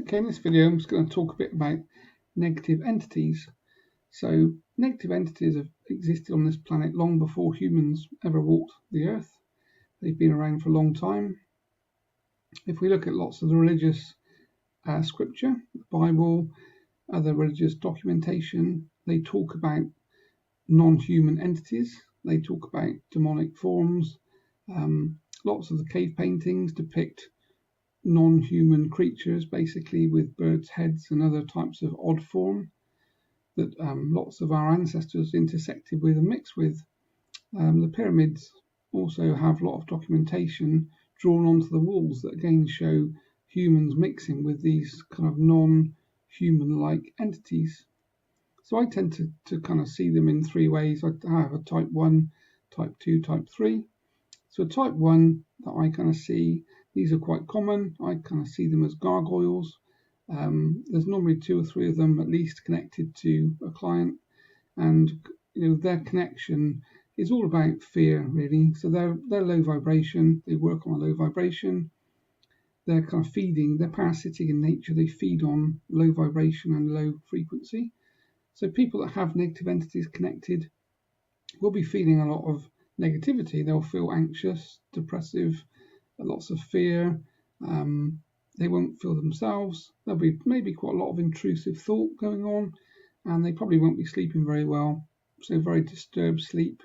Okay, in this video I'm just going to talk a bit about negative entities. So negative entities have existed on this planet long before humans ever walked the earth. They've been around for a long time. If we look at lots of the religious scripture, the Bible, other religious documentation, they talk about non-human entities. They talk about demonic forms. Lots of the cave paintings depict non-human creatures, basically with birds' heads and other types of odd form that lots of our ancestors intersected with and mixed with. The pyramids also have a lot of documentation drawn onto the walls that again show humans mixing with these kind of non-human-like entities. So I tend to kind of see them in three ways. I have a type 1, type 2, type 3. So type 1 that I kind of see, these are quite common. I kind of see them as gargoyles. There's normally 2 or 3 of them at least connected to a client, and their connection is all about fear, really. So they're low vibration. They work on a low vibration. They're kind of feeding. They're parasitic in nature. They feed on low vibration and low frequency. So people that have negative entities connected will be feeling a lot of negativity. They'll feel anxious, depressive, lots of fear. They won't feel themselves. There'll be maybe quite a lot of intrusive thought going on, and they probably won't be sleeping very well. So very disturbed sleep.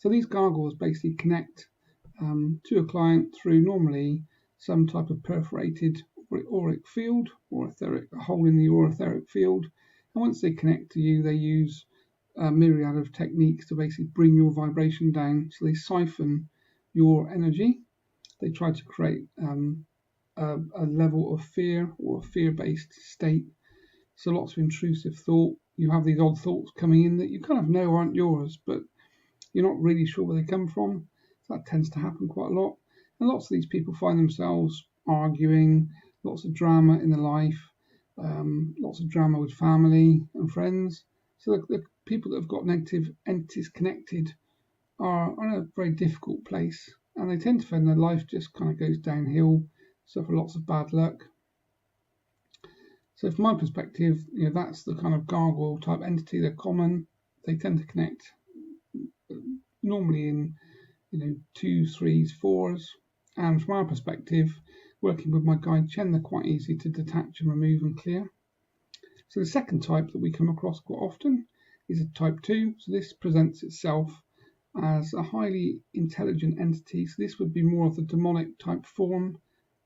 So these gargoyles basically connect to a client through normally some type of perforated auric field or a hole in the auretheric field. And once they connect to you, they use a myriad of techniques to basically bring your vibration down. So they siphon your energy. They try to create a level of fear or a fear-based state. So lots of intrusive thought. You have these odd thoughts coming in that you kind of know aren't yours, but you're not really sure where they come from. So that tends to happen quite a lot. And lots of these people find themselves arguing, lots of drama in their life, lots of drama with family and friends. So the people that have got negative entities connected are in a very difficult place, and they tend to find their life just kind of goes downhill, suffer lots of bad luck. So from my perspective, that's the kind of gargoyle type entity. They're common. They tend to connect normally in 2s, 3s, 4s. And from our perspective, working with my guide Chen, they're quite easy to detach and remove and clear. So the second type that we come across quite often is a type 2. So this presents itself as a highly intelligent entity. So this would be more of the demonic type form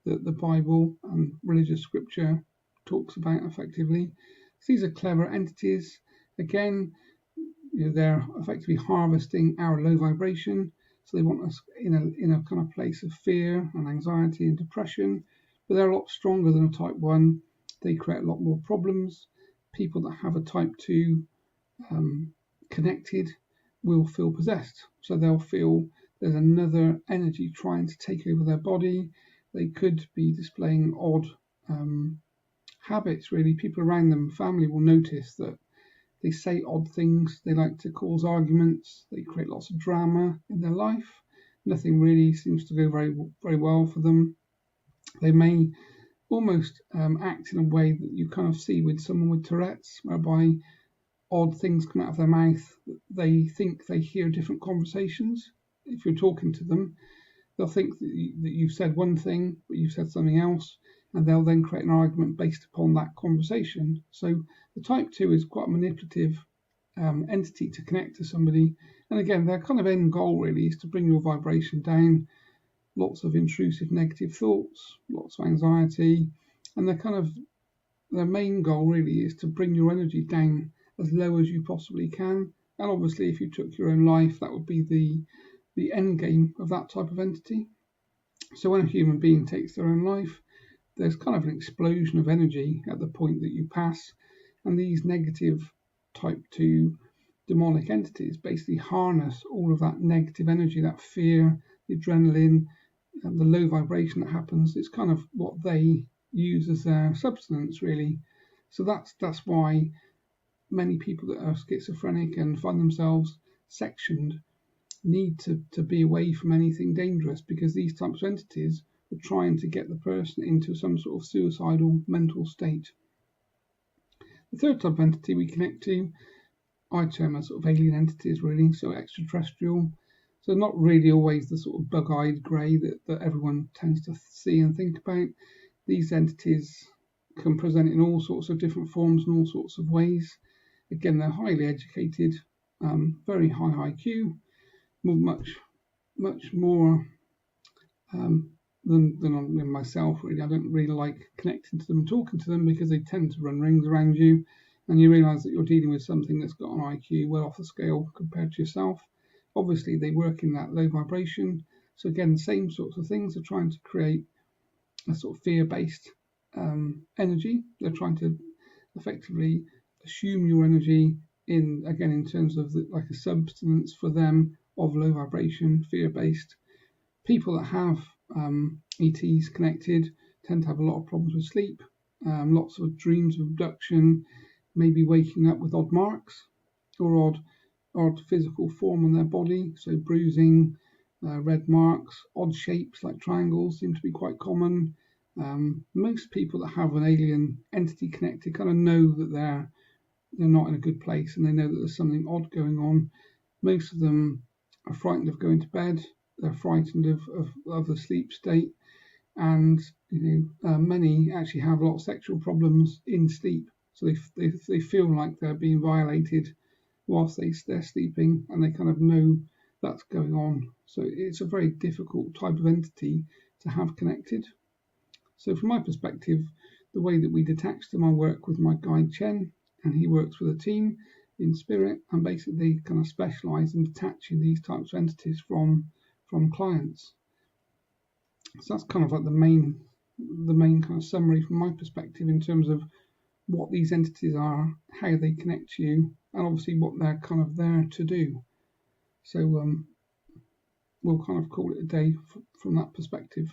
that the Bible and religious scripture talks about effectively. So these are clever entities. Again, they're effectively harvesting our low vibration. So they want us in a kind of place of fear and anxiety and depression. But they're a lot stronger than a type 1. They create a lot more problems. People that have a type 2 connected will feel possessed. So they'll feel there's another energy trying to take over their body. They could be displaying odd habits, really. People around them, family, will notice that they say odd things. They like to cause arguments. They create lots of drama in their life. Nothing really seems to go very, very well for them. They may almost act in a way that you kind of see with someone with Tourette's, whereby odd things come out of their mouth. They think they hear different conversations. If you're talking to them, they'll think that you've said one thing, but you've said something else, and they'll then create an argument based upon that conversation. So the type 2 is quite a manipulative entity to connect to somebody. And again, their kind of end goal really is to bring your vibration down. Lots of intrusive negative thoughts, lots of anxiety, and their main goal really is to bring your energy down as low as you possibly can. And obviously, if you took your own life, that would be the end game of that type of entity. So when a human being takes their own life, there's kind of an explosion of energy at the point that you pass, and these negative type 2 demonic entities basically harness all of that negative energy, that fear, the adrenaline, and the low vibration that happens. It's kind of what they use as their substance, really. So that's why many people that are schizophrenic and find themselves sectioned need to be away from anything dangerous, because these types of entities are trying to get the person into some sort of suicidal mental state. The third type of entity we connect to, I term as sort of alien entities, really, so extraterrestrial. So not really always the sort of bug-eyed grey that everyone tends to see and think about. These entities can present in all sorts of different forms and all sorts of ways. Again, they're highly educated, very high IQ, much more than myself, really. I don't really like connecting to them and talking to them because they tend to run rings around you, and you realise that you're dealing with something that's got an IQ well off the scale compared to yourself. Obviously, they work in that low vibration. So again, the same sorts of things are trying to create a sort of fear-based energy. They're trying to effectively assume your energy in terms of like a substance for them of low vibration, fear-based. People that have ETs connected tend to have a lot of problems with sleep, lots of dreams of abduction, maybe waking up with odd marks or odd physical form on their body, so bruising, red marks, odd shapes like triangles seem to be quite common. Most people that have an alien entity connected kind of know that they're not in a good place, and they know that there's something odd going on. Most of them are frightened of going to bed. They're frightened of the sleep state, and many actually have a lot of sexual problems in sleep. So they feel like they're being violated whilst they're sleeping, and they kind of know that's going on. So it's a very difficult type of entity to have connected. So from my perspective, the way that we detach them, I work with my guide Chen, and he works with a team in spirit, and basically kind of specialise in detaching these types of entities from clients. So that's kind of like the main kind of summary from my perspective in terms of what these entities are, how they connect to you, and obviously what they're kind of there to do. So we'll kind of call it a day from that perspective.